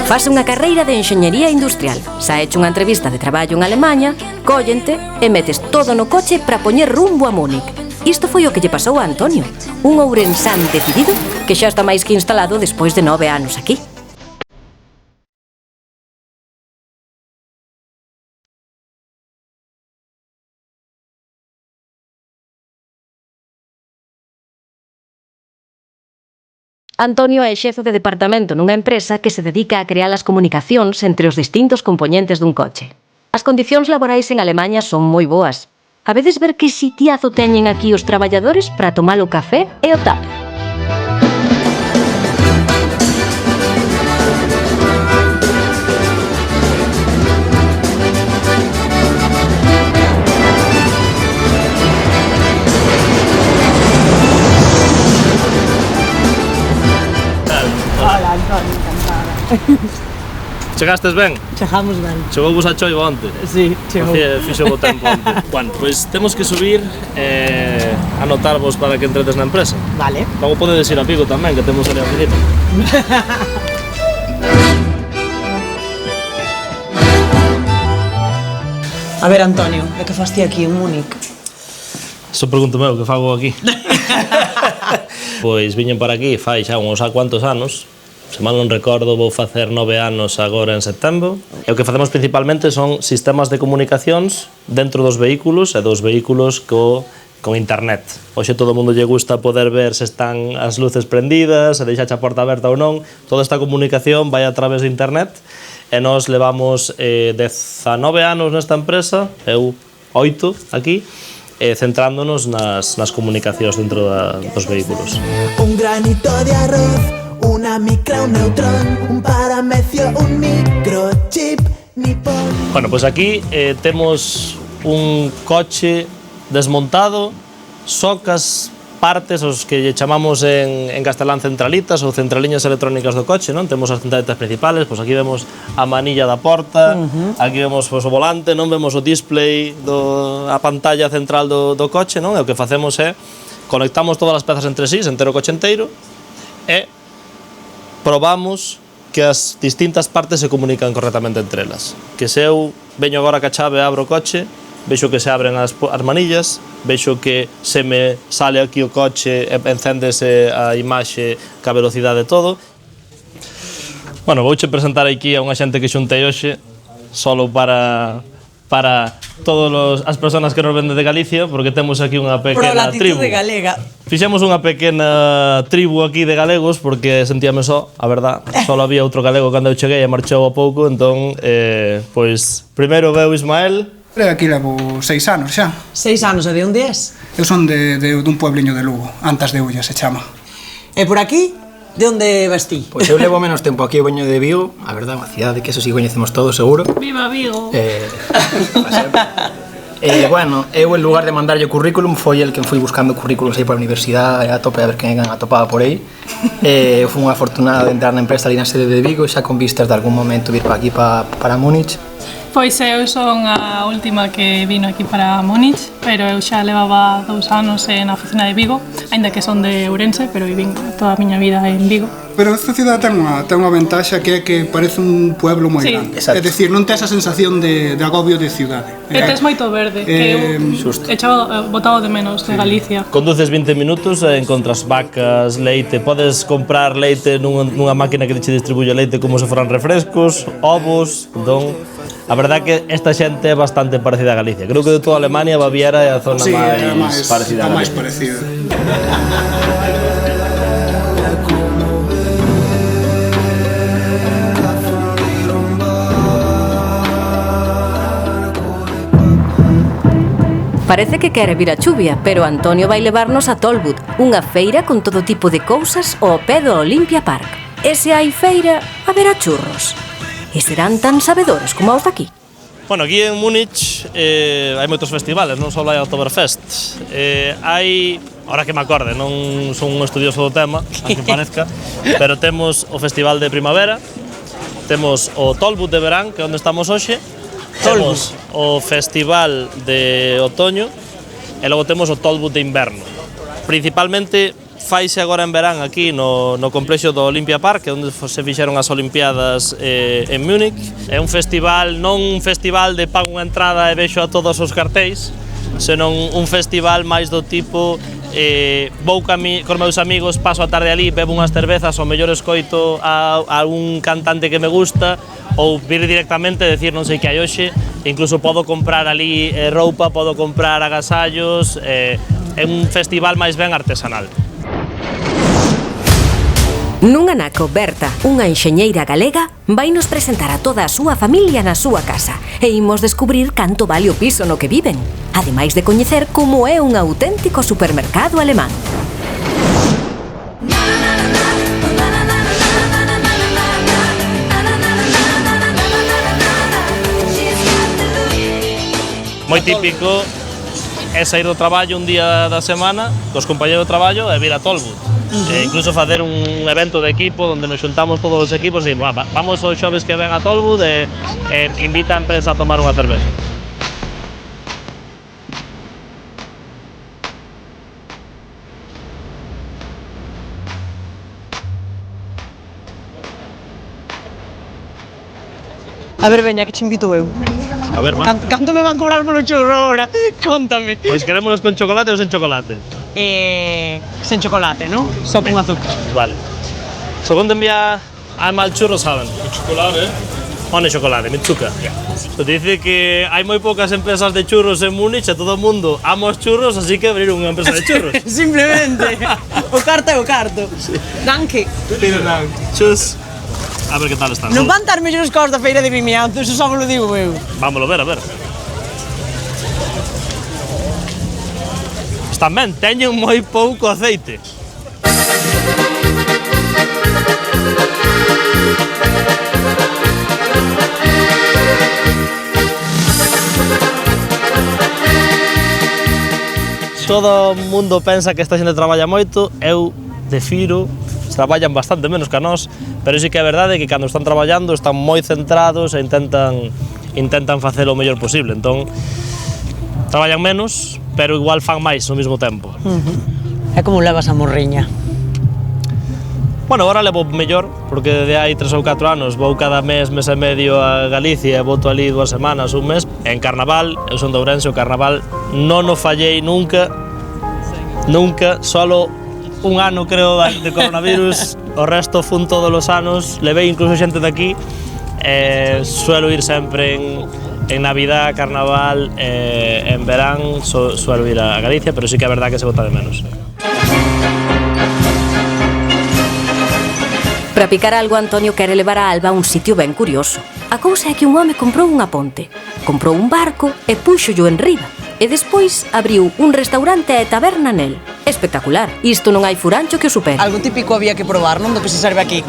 Fas unha carreira de enxeñería industrial, saeche unha entrevista de traballo en Alemanha, cóllente e metes todo no coche para poñer rumbo a Múnich. Isto foi o que lle pasou a Antonio, un ourensán decidido que xa está máis que instalado despois de 9 anos aquí. Antonio é xefe de departamento nunha empresa que se dedica a crear as comunicacións entre os distintos compoñentes dun coche. As condicións laborais en Alemanha son moi boas. A vedes ver que sitiazo teñen aquí os traballadores para tomar o café e o tap. Chegastes ben? Chegamos ben. Chegouvos a choiva onte? Sí, chegou. Fixo o tempo onte. Bueno, pois temos que subir e anotarvos para que entretes na empresa. Vale. Logo podedes ir a Vigo tamén, que temos ali a oficina. A ver, Antonio, de que fas ti aquí en Múnich? Só pregunto meu, que fago aquí? Pois viñen para aquí fai xa uns a cuantos anos. Se mal non recordo, vou facer 9 anos agora en setembro. E o que facemos principalmente son sistemas de comunicacións dentro dos vehículos e dos vehículos con internet. Hoxe todo o mundo lle gusta poder ver se están as luces prendidas, se deixa a porta aberta ou non. Toda esta comunicación vai a través de internet e nós levamos 19 anos nesta empresa, eu 8 aquí, centrándonos nas comunicacións dentro dos vehículos. Un granito de arroz, una micra, un neutrón, un paramecio, un microchip, nipón. Bueno, pois aquí temos un coche desmontado, socas, partes, os que lle chamamos en castelán centralitas ou centraliñas electrónicas do coche, non? Temos as centralitas principales, pois aquí vemos a manilla da porta, aquí vemos o volante, non vemos o display, a pantalla central do coche, non? E o que facemos é conectamos todas as pezas entre sí, entero o coche inteiro, e probamos que as distintas partes se comunican correctamente entre elas. Que se eu veño agora ca chave e abro o coche, vexo que se abren as manillas, vexo que se me sale aquí o coche e encéndese a imaxe ca velocidade e todo. Bueno, vouche presentar aquí a unha xente que xuntei hoxe solo para todas as persoas que nos venden de Galicia, porque temos aquí unha pequena tribu. De galega. Fixemos unha pequena tribu aquí de galegos, porque sentíame só, a verdad, só había outro galego cando eu cheguei e marchou a pouco, entón, pois, primeiro veu Ismael. Aquí levo 6 anos xa. 6 anos, e de onde és? Eu son dun puebliño de Lugo, Antas de Ulla se chama. E por aquí, de onde vas ti? Pois eu levo menos tempo aquí, eu veño de Vigo, a verdade, unha cidade que eso sí coñecemos todos, seguro. Viva Vigo! Bueno, eu en lugar de mandarlle o currículum, foi el quen fui buscando currículos aí para a universidade, a tope a ver quen atopaba por aí. Eu fui unha afortunada de entrar na empresa ali na sede de Vigo, xa con vistas de algún momento vir para aquí, para Múnich. Pois eu son a última que vino aquí para Múnich, pero eu xa levaba 2 anos na oficina de Vigo, aínda que son de Ourense, pero vivín toda a miña vida en Vigo. Pero esta cidade ten unha ventaxa que é que parece un pueblo moi grande. É dicir, non tes a sensación de agobio de cidade. E tes moito verde, que eu echaba botado de menos de Galicia. Conduces 20 minutos e encontras vacas, leite, podes comprar leite nunha máquina que te distribuye leite como se foran refrescos, ovos, entón... A verdade que esta xente é bastante parecida a Galicia. Creo que de toda Alemania, Baviera é a zona máis parecida a Galicia. máis parecida. Parece que quere vir a chuvia, pero Antonio vai levarnos a Tolbut, unha feira con todo tipo de cousas ao pé do Olympia Park. E se hai feira, haberá churros. E serán tan sabedores como os daqui. Bueno, aquí en Múnich hai moitos festivales, non só hai Oktoberfest. Hai, ahora que me acorde, non son un estudioso do tema, aunque parezca, pero temos o Festival de Primavera, temos o Tolbut de Verán, que é onde estamos hoxe, temos o Festival de Otoño e logo temos o Tolbut de Inverno. Principalmente faise agora en verán aquí no complexo do Olympia Park, onde se fixeron as Olimpiadas en Múnich. É un festival, non un festival de pago unha entrada e vexo a todos os cartéis, senón un festival máis do tipo vou cos meus amigos, paso a tarde ali, bebo unhas cervezas, ao mellor escoito a un cantante que me gusta, ou vir directamente e decir non sei que hai hoxe, incluso podo comprar ali roupa, podo comprar agasallos, é un festival máis ben artesanal. Nun anaco, Berta, unha enxeñeira galega, vai nos presentar a toda a súa familia na súa casa e imos descubrir canto vale o piso no que viven, ademais de coñecer como é un auténtico supermercado alemán. Moi típico é sair do traballo un día da semana cos compañeros de traballo e vir a Tolbut. Incluso facer un evento de equipo onde nos xuntamos todos os equipos e vamos os xoves que ven a Tolbut e invita a empresa a tomar unha cervexa. A ver, veña, que che invito eu. A ver, va. Canto me van cobrar polo churro agora? Contame. Pois querémonos con chocolate ou sen chocolate? Sen chocolate, non? Só con azúcar. Vale. Segundo envía a mal churro, saben. Chocolate. Pone chocolate, Mitsuka. Se dice que hai moi poucas empresas de churros en Múnich e todo o mundo ama os churros, así que abrir unha empresa de churros. Simplemente. O carto é o carto. Sí. Danke. Vielen Dank. Tschüss. A ver que tal están. Non van estar mellores cos da feira de Vimianzo, eso só vos lo digo eu. Vámoslo ver, a ver. Están ben, teñen moi pouco aceite. Todo o mundo pensa que esta xente traballa moito, eu defiro, traballan bastante menos que a nós, pero sí que é verdade que cando están traballando están moi centrados e intentan facer o mellor posible, entón traballan menos, pero igual fan máis ao mesmo tempo. É como levas a morriña? Bueno, agora levo mellor, porque de hai 3 ou 4 anos vou cada mes e medio a Galicia e voto ali 2 semanas, un mes. En Carnaval, eu son de Ourense, o Carnaval non o fallei nunca, solo un ano creo de coronavirus, o resto fun todos os anos, levei incluso xente de aquí, suelo ir sempre en Navidad, Carnaval, en verán, suelo ir a Galicia, pero sí que é verdad que se vota de menos. Para picar algo, Antonio quere levar a Alba a un sitio ben curioso. A cousa é que un home comprou unha ponte, comprou un barco e puxollo en riba. E despois abriu un restaurante e taberna nel. Espectacular, isto non hai furancho que o supere. Algo típico había que probar, non? Do que se serve aquí.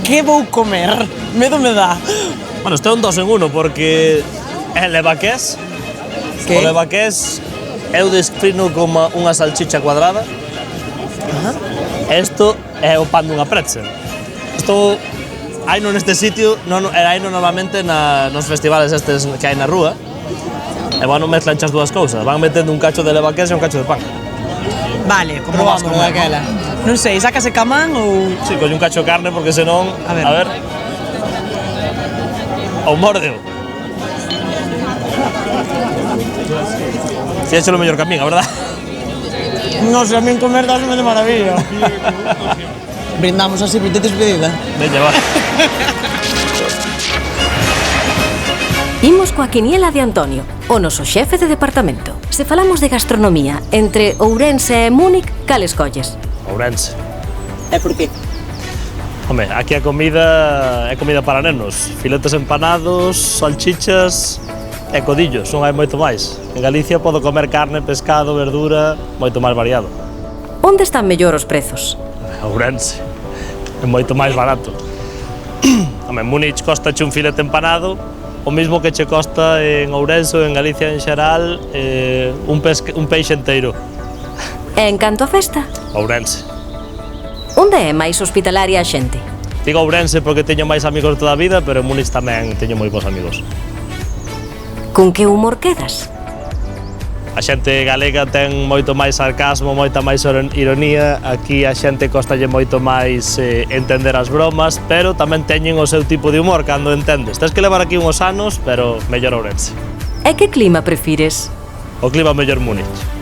Que vou comer? Medo me dá. Bueno, este é un 2 en 1 porque é levaqués. O levaqués eu descrino como unha salchicha cuadrada. Isto é o pan dunha pretzel. Isto hai neste sitio, hai normalmente nos festivales estes que hai na rúa. E bueno, mezclan as dúas cousas, van metendo un cacho de levaqués e un cacho de pan. Vale, como vamos daquela. Non sei, sácase camán ou... Si, colle un cacho de carne porque senón... A ver... Ou mordeo. Fíxate o mellor que a min, a verdad? Non sei, a min comer dáseme de maravilla. Brindamos así, por despedida. Veña, va. Imos coa quiniela de Antonio, o noso xefe de departamento. Se falamos de gastronomía entre Ourense e Múnich, cal escolles? Ourense. E por qué? Home, aquí a comida é comida para nenos. Filetes empanados, salchichas e codillos, non hai moito máis. En Galicia podo comer carne, pescado, verdura, moito máis variado. Onde están mellor os prezos? Ourense. É moito máis barato. Home, en Múnich costache un filete empanado, o mismo que che costa en Ourense ou en Galicia en xeral un peixe enteiro. E en canto a festa? Ourense. Onde é máis hospitalaria a xente? Digo Ourense porque teño máis amigos toda a vida, pero en Múnich tamén teño moi bons amigos. Con que humor quedas? A xente galega ten moito máis sarcasmo, moita máis ironía, aquí a xente costalle moito máis entender as bromas, pero tamén teñen o seu tipo de humor cando entendes. Tens que levar aquí uns anos, pero mellor Ourense. E que clima prefires? O clima mellor Múnich.